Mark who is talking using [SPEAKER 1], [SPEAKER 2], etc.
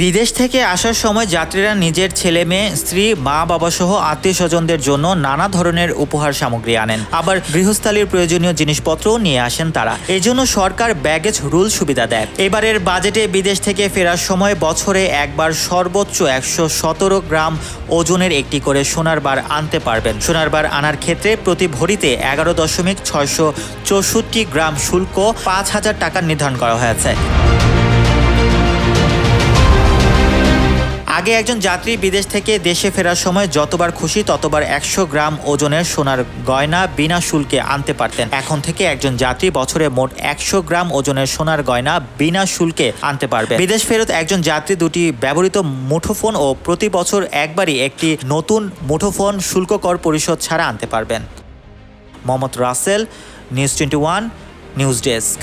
[SPEAKER 1] বিদেশ থেকে আসার সময় যাত্রীরা নিজের ছেলে মেয়ে, স্ত্রী, মা বাবা সহ আত্মীয় স্বজনদের জন্য নানা ধরনের উপহার সামগ্রী আনেন। আবার গৃহস্থালির প্রয়োজনীয় জিনিসপত্রও নিয়ে আসেন তারা। এই জন্য সরকার ব্যাগেজ রুল সুবিধা দেয়। এবারের বাজেটে বিদেশ থেকে ফেরার সময় বছরে একবার সর্বোচ্চ ১১৭ গ্রাম ওজনের একটি করে সোনার বার আনতে পারবেন। সোনার বার আনার ক্ষেত্রে প্রতি ভরিতে ১১.৬৬৪ গ্রাম শুল্ক ৫,০০০ টাকা নির্ধারণ করা হয়েছে। আগে একজন যাত্রী বিদেশ থেকে দেশে ফেরার সময় যতবার খুশি ততবার ১০০ গ্রাম ওজনের সোনার গয়না বিনা শুল্কে আনতে পারতেন। এখন থেকে একজন যাত্রী বছরে মোট ১০০ গ্রাম ওজনের সোনার গয়না বিনা শুল্কে আনতে পারবে। বিদেশ ফেরত একজন যাত্রী দুটি ব্যবহৃত মুঠোফোন ও প্রতি বছর একবারই একটি নতুন মুঠোফোন শুল্ক কর পরিশোধ ছাড়া আনতে পারবেন। Mohammad Rasel, news 21, news desk.